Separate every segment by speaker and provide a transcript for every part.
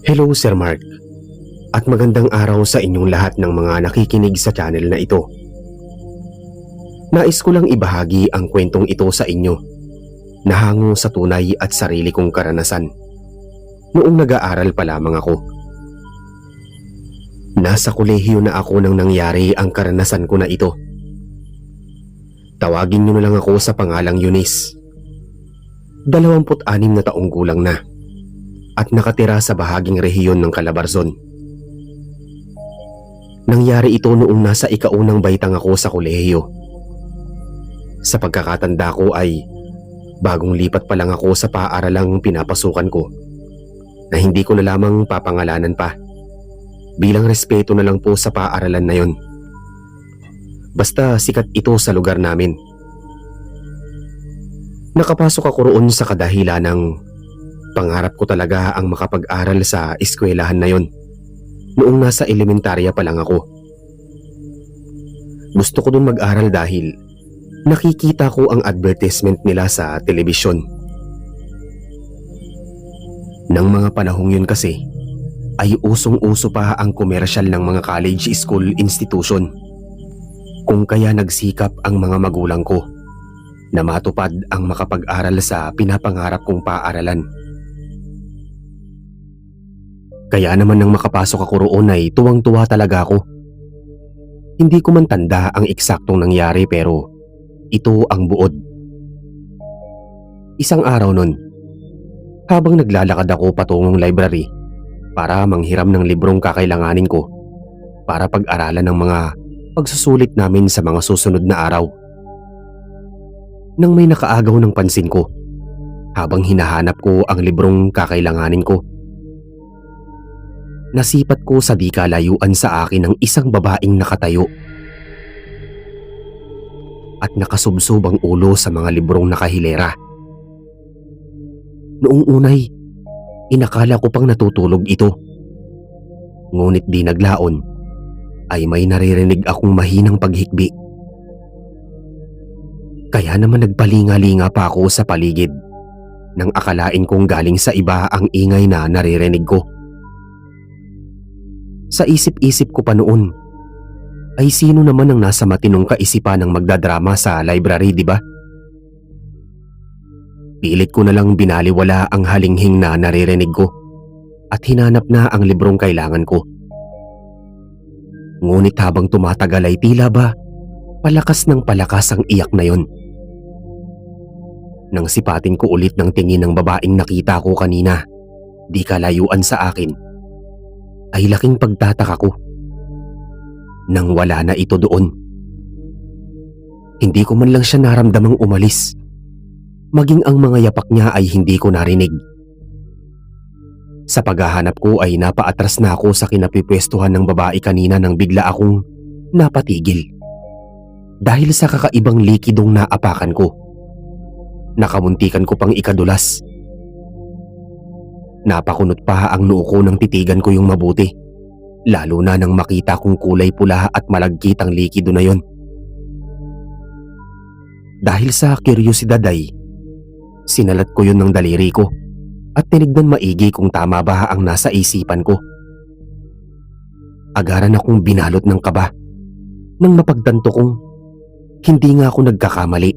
Speaker 1: Hello Sir Mark, at magandang araw sa inyong lahat ng mga nakikinig sa channel na ito. Nais ko lang ibahagi ang kwentong ito sa inyo na hango sa tunay at sarili kong karanasan noong nag-aaral pa lamang ako. Nasa kolehiyo na ako nang nangyari ang karanasan ko na ito. Tawagin niyo na lang ako sa pangalang Eunice. 26 na taong gulang na at nakatira sa bahaging rehiyon ng Calabarzon. Nangyari ito noong nasa ikaunang baitang ako sa kolehiyo. Sa pagkakatanda ko ay bagong lipat pa lang ako sa paaralang pinapasukan ko na hindi ko na lamang papangalanan pa bilang respeto na lang po sa paaralan na yon. Basta sikat ito sa lugar namin. Nakapasok ako roon sa kadahilan ng pangarap ko talaga ang makapag-aral sa eskwelahan na yon noong nasa elementarya pa lang ako. Gusto ko dun mag-aral dahil nakikita ko ang advertisement nila sa telebisyon. Nang mga panahong yun kasi ay usong-uso pa ang komersyal ng mga college school institution, kung kaya nagsikap ang mga magulang ko na matupad ang makapag-aral sa pinapangarap kong paaralan. Kaya naman nang makapasok ako roon ay tuwang-tuwa talaga ako. Hindi ko man tanda ang eksaktong nangyari pero ito ang buod. Isang araw nun, habang naglalakad ako patungong library para manghiram ng librong kakailanganin ko para pag-aralan ng mga pagsusulit namin sa mga susunod na araw, nang may nakaagaw ng pansin ko habang hinahanap ko ang librong kakailanganin ko. Nasipat ko sa di kalayuan sa akin ng isang babaeng nakatayo at nakasubsob ang ulo sa mga librong nakahilera. Noong unay, inakala ko pang natutulog ito. Ngunit di naglaon ay may naririnig akong mahinang paghikbi. Kaya naman nagpalinga-linga pa ako sa paligid nang akalain kong galing sa iba ang ingay na naririnig ko. Sa isip-isip ko pa noon, ay sino naman ang nasa matinong kaisipan ng magdadrama sa library, di ba? Pilit ko na lang binaliwala ang halinghing na naririnig ko at hinanap na ang librong kailangan ko. Ngunit habang tumatagal ay tila ba palakas ng palakas ang iyak na yon. Nang sipatin ko ulit ng tingin ng babaeng nakita ko kanina, di kalayuan sa akin, ay laking pagtataka ko nang wala na ito doon. Hindi ko man lang siya naramdamang umalis. Maging ang mga yapak niya ay hindi ko narinig. Sa paghahanap ko ay napaatras na ako sa kinapipwestuhan ng babae kanina nang bigla akong napatigil dahil sa kakaibang likidong naapakan ko. Nakamuntikan ko pang ikadulas. Napakunot pa ang noo ko nang titigan ko yung mabuti, lalo na nang makita kong kulay pula at malagkit ang likido na yon. Dahil sa kuryosidad ay sinalat ko yun ng daliri ko at tinignan maigi kung tama ba ang nasa isipan ko. Agaran akong binalot ng kaba nang mapagtanto kong hindi nga ako nagkakamali.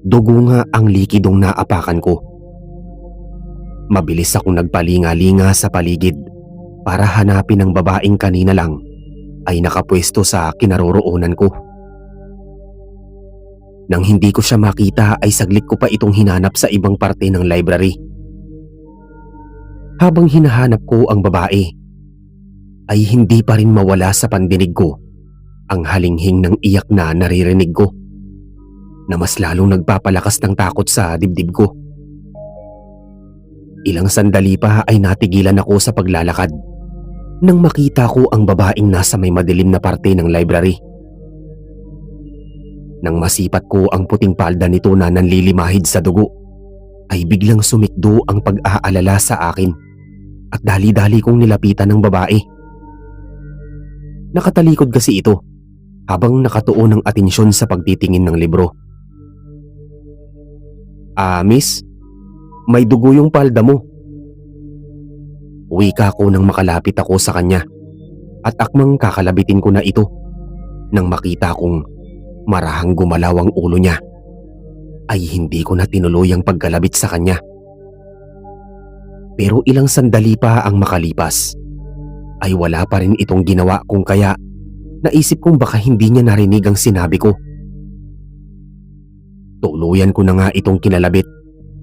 Speaker 1: Dugo nga ang likidong naapakan ko. Mabilis akong nagpalinga-linga sa paligid para hanapin ang babaeng kanina lang ay nakapwesto sa kinaroroonan ko. Nang hindi ko siya makita ay saglit ko pa itong hinanap sa ibang parte ng library. Habang hinahanap ko ang babae, ay hindi pa rin mawala sa pandinig ko ang halinghing ng iyak na naririnig ko na mas lalong nagpapalakas ng takot sa dibdib ko. Ilang sandali pa ay natigilan ako sa paglalakad nang makita ko ang babaeng nasa may madilim na parte ng library. Nang masipat ko ang puting palda nito na nanlilimahid sa dugo, ay biglang sumikdo ang pag-aalala sa akin at dali-dali kong nilapitan ng babae. Nakatalikod kasi ito habang nakatuon ng atensyon sa pagtitingin ng libro. Miss, may dugo yung palda mo." Wika ko nang makalapit ako sa kanya at akmang kakalabitin ko na ito nang makita kong marahang gumalaw ang ulo niya, ay hindi ko na tinuluyang pagkalabit sa kanya. Pero ilang sandali pa ang makalipas ay wala pa rin itong ginawa, kung kaya naisip kong baka hindi niya narinig ang sinabi ko. Tuluyan ko na nga itong kinalabit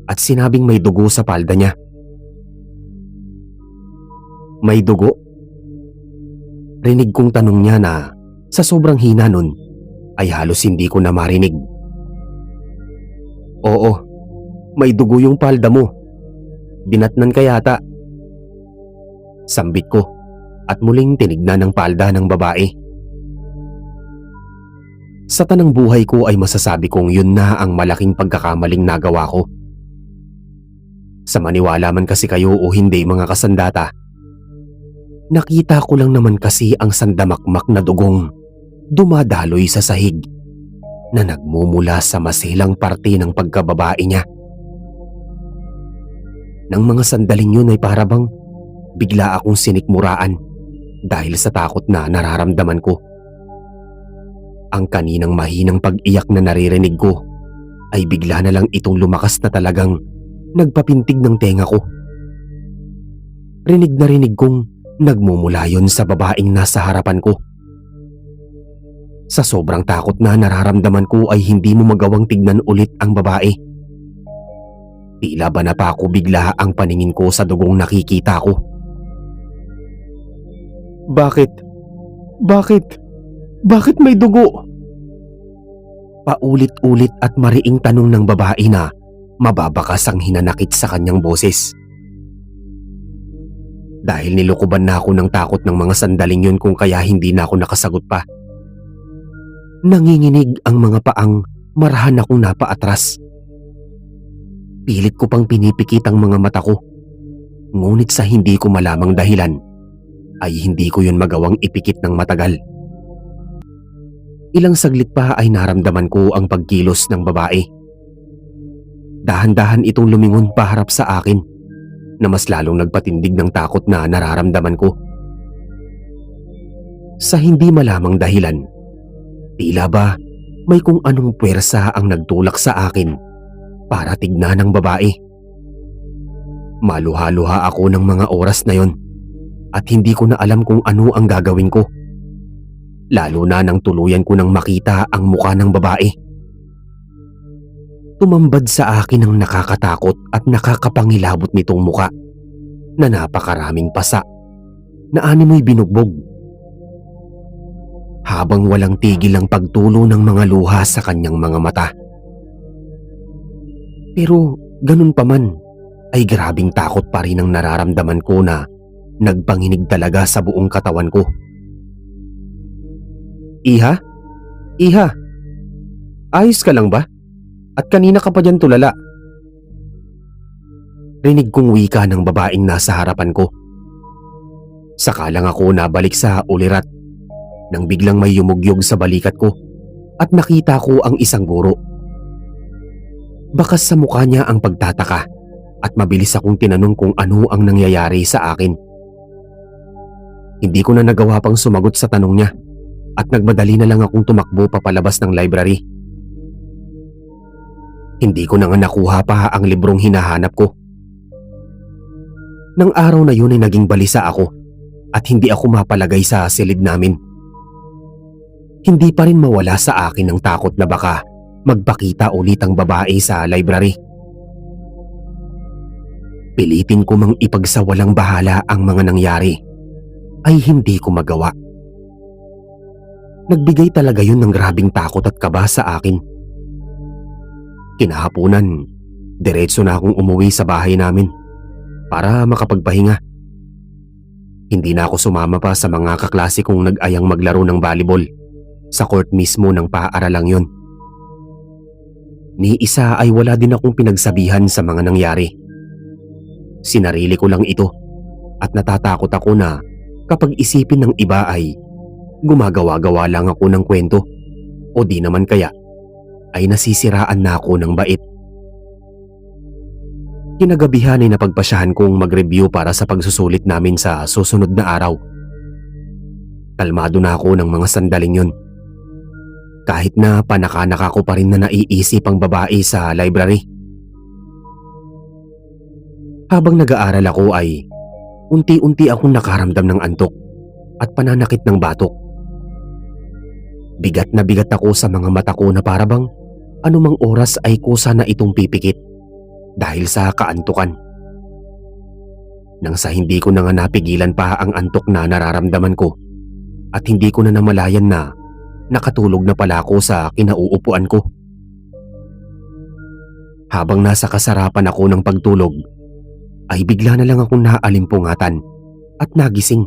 Speaker 1: at sinabing may dugo sa palda niya. "May dugo?" Rinig kong tanong niya na sa sobrang hina nun ay halos hindi ko na marinig. "Oo, may dugo yung palda mo. Dinatnan ka yata." Sambit ko at muling tinignan ang palda ng babae. Sa tanang buhay ko ay masasabi kong yun na ang malaking pagkakamaling nagawa ko. Sa maniwala man kasi kayo o hindi, mga kasandata, nakita ko lang naman kasi ang sandamakmak na dugong dumadaloy sa sahig na nagmumula sa masilang parte ng pagkababae niya. Nang mga sandaling yun ay parabang bigla akong sinikmuraan dahil sa takot na nararamdaman ko. Ang kaninang mahinang pag-iyak na naririnig ko ay bigla na lang itong lumakas na talagang nagpapintig ng tenga ko. Rinig na rinig kong nagmumula yun sa babaeng nasa harapan ko. Sa sobrang takot na nararamdaman ko ay hindi mo magawang tignan ulit ang babae. Tila ba napako bigla ang paningin ko sa dugong nakikita ko. Bakit? Bakit may dugo?" Paulit-ulit at mariing tanong ng babae na mababakas ang hinanakit sa kanyang boses. Dahil nilukuban na ako ng takot ng mga sandaling yun, kung kaya hindi na ako nakasagot pa. Nanginginig ang mga paang marahan akong napaatras. Pilit ko pang pinipikit ang mga mata ko, ngunit sa hindi ko malamang dahilan ay hindi ko yun magawang ipikit ng matagal. Ilang saglit pa ay naramdaman ko ang pagkilos ng babae. Dahan-dahan itong lumingon paharap sa akin na mas lalong nagpatindig ng takot na nararamdaman ko. Sa hindi malamang dahilan, tila ba may kung anong puwersa ang nagtulak sa akin para tignan ng babae. Maluha-luha ako ng mga oras na yon at hindi ko na alam kung ano ang gagawin ko. Lalo na nang tuluyan ko nang makita ang muka ng babae. Tumambad sa akin ang nakakatakot at nakakapangilabot nitong muka na napakaraming pasa na animoy binugbog. Habang walang tigil ang pagtulo ng mga luha sa kanyang mga mata. Pero ganun pa man ay grabing takot pa rin ang nararamdaman ko na nagpanginig talaga sa buong katawan ko. Iha? Iha? Ayos ka lang ba? At kanina ka pa dyan tulala?" Rinig kong wika ng babaeng nasa harapan ko. Saka lang ako nabalik sa ulirat nang biglang may yumugyog sa balikat ko at nakita ko ang isang guro. Bakas sa mukha niya ang pagtataka at mabilis akong tinanong kung ano ang nangyayari sa akin. Hindi ko na nagawa pang sumagot sa tanong niya at nagmadali na lang akong tumakbo papalabas ng library. Hindi ko na nga nakuha pa ang librong hinahanap ko. Nang araw na yun ay naging balisa ako at hindi ako mapalagay sa silid namin. Hindi pa rin mawala sa akin ang takot na baka magpakita ulit ang babae sa library. Pilitin ko mang ipagsawalang bahala ang mga nangyari ay hindi ko magawa. Nagbigay talaga yun ng grabing takot at kaba sa akin. Kinahaponan, diretso na akong umuwi sa bahay namin para makapagpahinga. Hindi na ako sumama pa sa mga kaklase kong nag-ayang maglaro ng volleyball sa court mismo ng paaralang yon. Ni isa ay wala din akong pinagsabihan sa mga nangyari. Sinarili ko lang ito at natatakot ako na kapag isipin ng iba ay gumagawa-gawa lang ako ng kwento o di naman kaya ay nasisiraan na ako ng bait. Kinagabihan ay napagpasyahan kong mag-review para sa pagsusulit namin sa susunod na araw. Kalmado na ako ng mga sandaling yun. Kahit na panakanak ako pa rin na naiisip ang babae sa library. Habang nag-aaral ako ay unti-unti akong nakaramdam ng antok at pananakit ng batok. Bigat na bigat ako sa mga mata ko na parabang anumang oras ay kusa na itong pipikit dahil sa kaantukan. Nang sa hindi ko na nga napigilan pa ang antok na nararamdaman ko at hindi ko na namalayan na nakatulog na pala ako sa kinauupuan ko. Habang nasa kasarapan ako ng pagtulog, ay bigla na lang akong naalimpungatan at nagising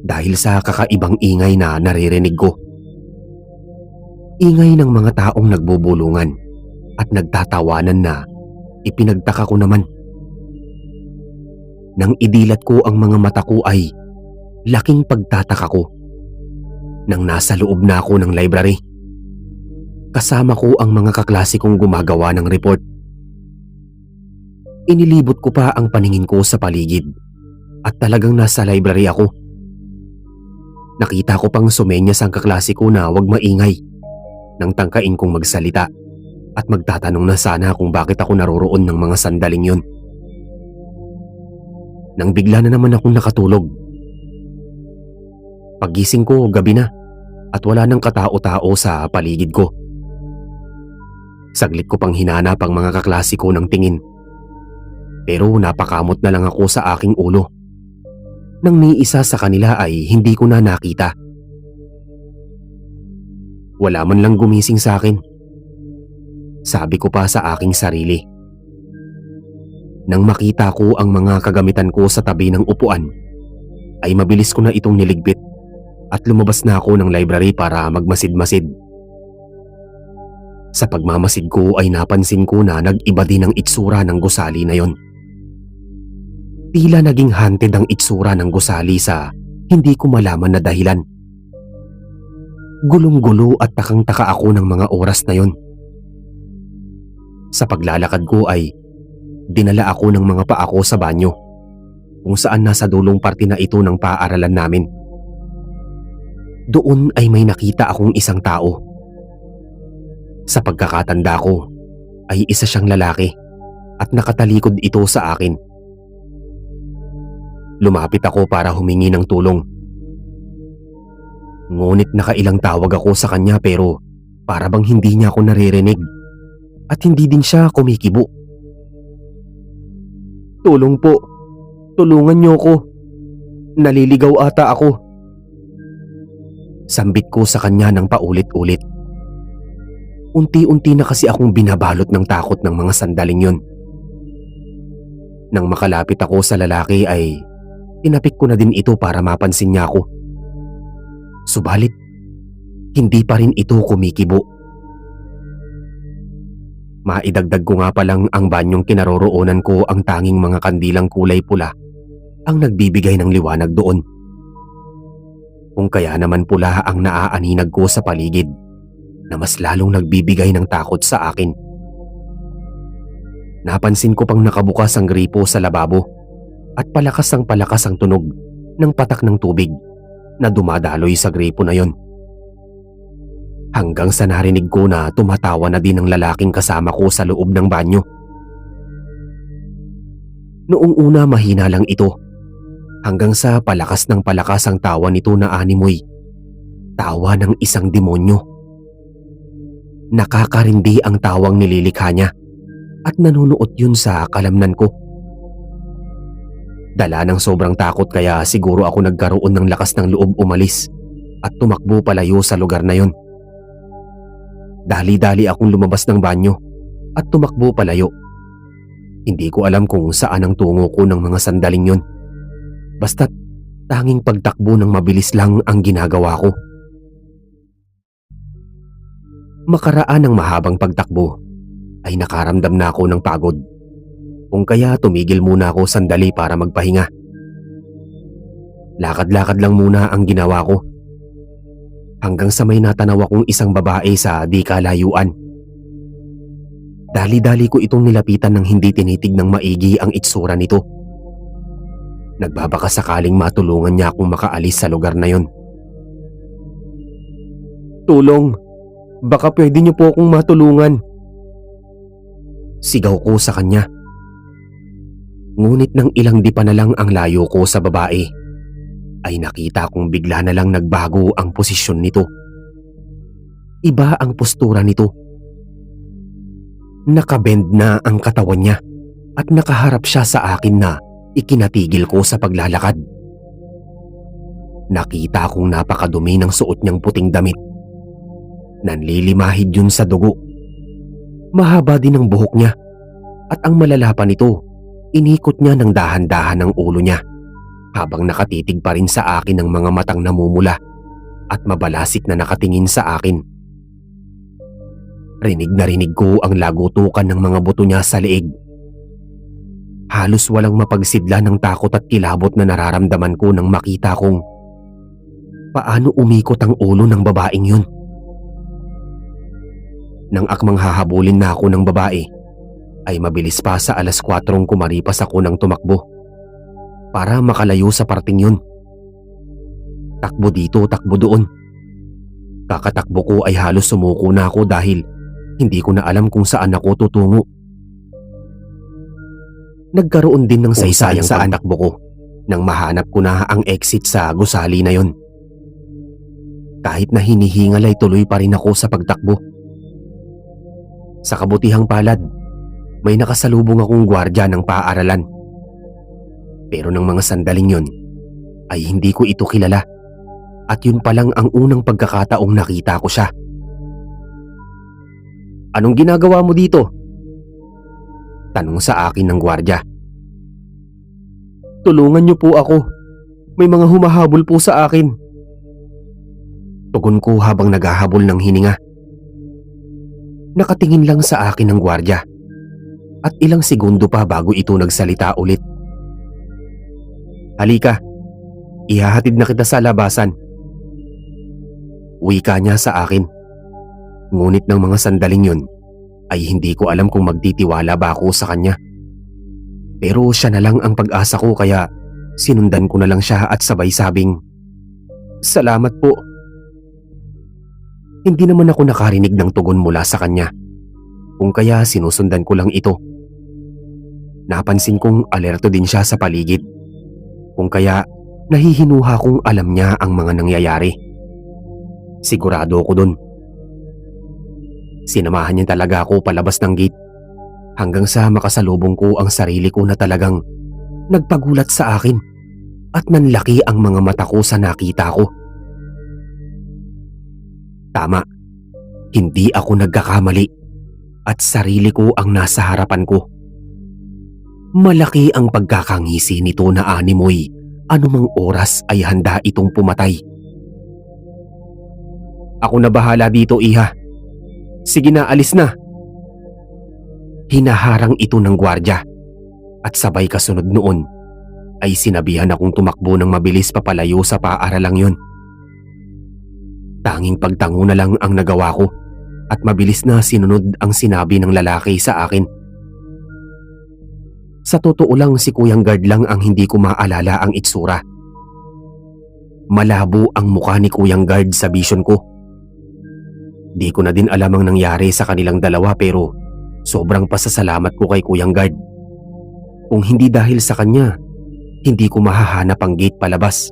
Speaker 1: dahil sa kakaibang ingay na naririnig ko. Ingay ng mga taong nagbubulungan at nagtatawanan na ipinagtaka ko naman. Nang idilat ko ang mga mata ko ay laking pagtataka ko nang nasa loob na ako ng library. Kasama ko ang mga kaklase kong gumagawa ng report. Inilibot ko pa ang paningin ko sa paligid at talagang nasa library ako. Nakita ko pang sumenyas ang kaklase ko na huwag maingay nang tangkain kong magsalita at magtatanong na sana kung bakit ako naroroon ng mga sandaling yun. Nang bigla na naman akong nakatulog. Paggising ko, gabi na at wala nang katao-tao sa paligid ko. Saglit ko pang hinanap ang mga kaklase ko ng tingin. Pero napakamot na lang ako sa aking ulo. Nang ni isa sa kanila ay hindi ko na nakita. Wala man lang gumising sa akin. Sabi ko pa sa aking sarili. Nang makita ko ang mga kagamitan ko sa tabi ng upuan, ay mabilis ko na itong niligpit at lumabas na ako ng library para magmasid-masid. Sa pagmamasid ko ay napansin ko na nag-iba din ang itsura ng gusali na yon. Tila naging haunted ang itsura ng gusali sa hindi ko malaman na dahilan. Gulong-gulo at takang-taka ako ng mga oras na yon. Sa paglalakad ko ay dinala ako ng mga paa ko sa banyo, kung saan nasa dulong parte na ito ng paaralan namin. Doon ay may nakita akong isang tao. Sa pagkakatanda ko ay isa siyang lalaki at nakatalikod ito sa akin. Lumapit ako para humingi ng tulong. Ngunit nakailang tawag ako sa kanya pero para bang hindi niya ako naririnig at hindi din siya kumikibo. "Tulong po, tulungan niyo ko. Naliligaw ata ako." Sambit ko sa kanya ng paulit-ulit. Unti-unti na kasi akong binabalot ng takot ng mga sandaling yun. Nang makalapit ako sa lalaki ay tinapik ko na din ito para mapansin niya ako. Subalit, hindi pa rin ito kumikibo. Maidagdag ko nga palang ang banyong kinaroroonan ko ang tanging mga kandilang kulay pula ang nagbibigay ng liwanag doon. Kung kaya naman pula ang naaaninag ko sa paligid na mas lalong nagbibigay ng takot sa akin. Napansin ko pang nakabukas ang gripo sa lababo at palakas ang tunog ng patak ng tubig na dumadaloy sa gripo na yon. Hanggang sa narinig ko na tumatawa na din ang lalaking kasama ko sa loob ng banyo. Noong una mahina lang ito, hanggang sa palakas ng palakas ang tawa nito na animoy. Tawa ng isang demonyo. Nakakarindi ang tawang nililikha niya at nanunuot yun sa kalamnan ko. Dala ng sobrang takot kaya siguro ako nagkaroon ng lakas ng loob umalis at tumakbo palayo sa lugar na yon. Dali-dali akong lumabas ng banyo at tumakbo palayo. Hindi ko alam kung saan ang tungo ko ng mga sandaling yon. Basta't tanging pagtakbo ng mabilis lang ang ginagawa ko. Makaraan ng mahabang pagtakbo ay nakaramdam na ako ng pagod. Kung kaya tumigil muna ako sandali para magpahinga. Lakad-lakad lang muna ang ginawa ko hanggang sa may natanaw akong isang babae sa di kalayuan. Dali-dali ko itong nilapitan ng hindi tinitig ng maigi ang itsura nito. Nagbabaka sakaling matulungan niya akong makaalis sa lugar na yon. "Tulong! Baka pwede niyo po akong matulungan." Sigaw ko sa kanya. Ngunit nang ilang dipa na lang ang layo ko sa babae, ay nakita kong bigla na lang nagbago ang posisyon nito. Iba ang postura nito. Nakabend na ang katawan niya at nakaharap siya sa akin na ikinatigil ko sa paglalakad. Nakita kong napakadumi ng suot niyang puting damit. Nanlilimahid yun sa dugo. Mahaba din ang buhok niya at ang malala pa nito, inikot niya ng dahan-dahan ang ulo niya habang nakatitig pa rin sa akin ng mga matang namumula at mabalasik na nakatingin sa akin. Rinig na rinig ko ang lagutukan ng mga buto niya sa leeg. Halos walang mapagsidla ng takot at kilabot na nararamdaman ko nang makita kong paano umikot ang ulo ng babaeng yun. Nang akmang hahabulin na ako ng babae, ay mabilis pa sa 4:00 kumaripas ako ng tumakbo para makalayo sa parting yun. Takbo dito, takbo doon. Kakatakbo ko ay halos sumuko na ako dahil hindi ko na alam kung saan ako tutungo. Nagkaroon din ng saysayang pagtakbo ko nang mahanap ko na ang exit sa gusali na yon. Kahit na hinihingal ay tuloy pa rin ako sa pagtakbo. Sa kabutihang palad, may nakasalubong akong gwardiya ng paaralan. Pero ng mga sandaling yon ay hindi ko ito kilala at yun palang ang unang pagkakataong nakita ko siya. "Anong ginagawa mo dito?" tanong sa akin ng gwardiya. "Tulungan niyo po ako. May mga humahabol po sa akin." Tugon ko habang naghahabol ng hininga. Nakatingin lang sa akin ng gwardiya at ilang segundo pa bago ito nagsalita ulit. "Halika, ihahatid na kita sa labasan." Wika niya sa akin. Ngunit ng mga sandaling yun ay hindi ko alam kung magtitiwala ba ako sa kanya. Pero siya na lang ang pag-asa ko kaya sinundan ko na lang siya at sabay sabing, "Salamat po." Hindi naman ako nakarinig ng tugon mula sa kanya, kung kaya sinusundan ko lang ito. Napansin kong alerto din siya sa paligid, kung kaya nahihinuha kong alam niya ang mga nangyayari. Sigurado ako dun. Sinamahan niya talaga ako palabas ng gate hanggang sa makasalubong ko ang sarili ko na talagang nagpagulat sa akin at nanlaki ang mga mata ko sa nakita ko. Tama, hindi ako nagkakamali at sarili ko ang nasa harapan ko. Malaki ang pagkakangisi nito na animoy anumang oras ay handa itong pumatay. "Ako na bahala dito, iha. Sige na, alis na." Hinaharang ito ng gwardiya at sabay kasunod noon ay sinabihan akong tumakbo ng mabilis papalayo sa paaralang yun. Tanging pagtango na lang ang nagawa ko at mabilis na sinunod ang sinabi ng lalaki sa akin. Sa totoo lang si Kuyang Guard lang ang hindi ko maalala ang itsura. Malabo ang mukha ni Kuyang Guard sa vision ko. Di ko na din alam ang nangyari sa kanilang dalawa pero sobrang pasasalamat ko kay Kuyang Guard. Kung hindi dahil sa kanya, hindi ko mahahanap ang gate palabas.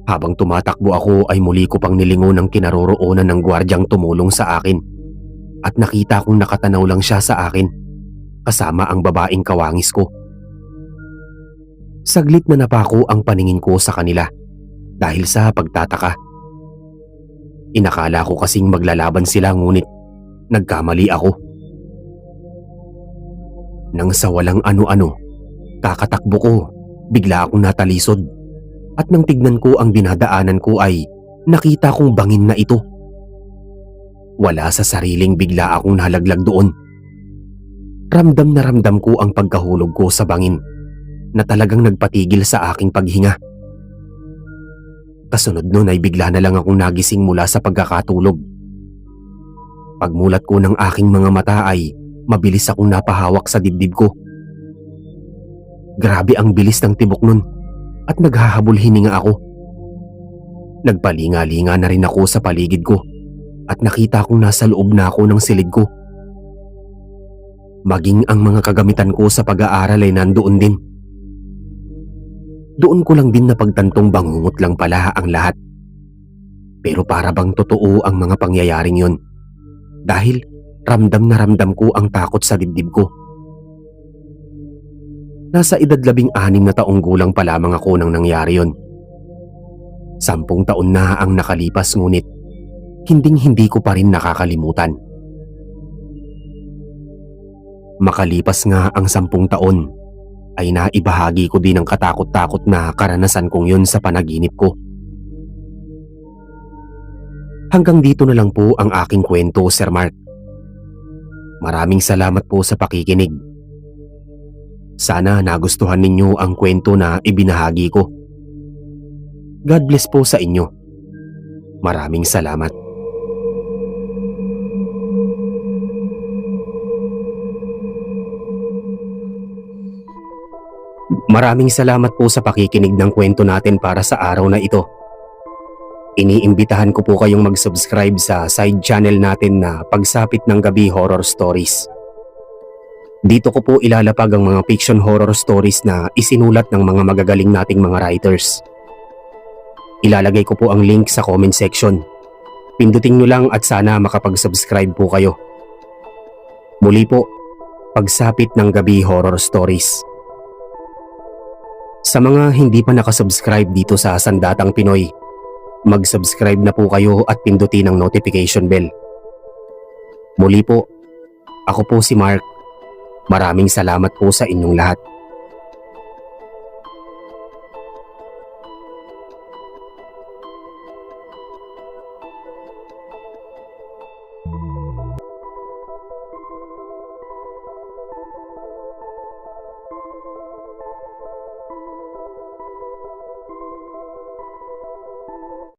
Speaker 1: Habang tumatakbo ako ay muli ko pang nilingon ang kinaroroonan ng gwardyang tumulong sa akin at nakita kong nakatanaw lang siya sa akin kasama ang babaeng kawangis ko. Saglit na napako ang paningin ko sa kanila dahil sa pagtataka. Inakala ko kasing maglalaban sila ngunit nagkamali ako. Nang sa walang ano-ano, kakatakbo ko, bigla akong natalisod. At nang tignan ko ang dinadaanan ko ay nakita kong bangin na ito. Wala sa sariling bigla akong nalaglag doon. Ramdam na ramdam ko ang pagkahulog ko sa bangin na talagang nagpatigil sa aking paghinga. Kasunod nun ay bigla na lang akong nagising mula sa pagkakatulog. Pagmulat ko ng aking mga mata ay mabilis akong napahawak sa dibdib ko. Grabe ang bilis ng tibok nun at naghahabol hininga ako. Nagpalinga-linga na rin ako sa paligid ko at nakita kong nasa loob na ako ng silid ko. Maging ang mga kagamitan ko sa pag-aaral ay nandoon din. Doon ko lang din napagtantong bangungot lang pala ang lahat. Pero para bang totoo ang mga pangyayaring yon, dahil ramdam na ramdam ko ang takot sa dibdib ko. Nasa edad 16 na taong gulang pa lamang ako nang nangyari yon. 10 taon na ang nakalipas ngunit hinding-hindi ko pa rin nakakalimutan. Makalipas nga ang 10 taon, ay naibahagi ko din ang katakot-takot na karanasan kong yun sa panaginip ko. Hanggang dito na lang po ang aking kwento, Sir Mark. Maraming salamat po sa pakikinig. Sana nagustuhan ninyo ang kwento na ibinahagi ko. God bless po sa inyo. Maraming salamat. Maraming salamat po sa pakikinig ng kwento natin para sa araw na ito. Iniimbitahan ko po kayong mag-subscribe sa side channel natin na Pagsapit ng Gabi Horror Stories. Dito ko po ilalapag ang mga fiction horror stories na isinulat ng mga magagaling nating mga writers. Ilalagay ko po ang link sa comment section. Pindutin nyo lang at sana makapag-subscribe po kayo. Muli po, Pagsapit ng Gabi Horror Stories. Sa mga hindi pa nakasubscribe dito sa Sandatang Pinoy, mag-subscribe na po kayo at pindutin ang notification bell. Muli po, ako po si Mark. Maraming salamat po sa inyong lahat.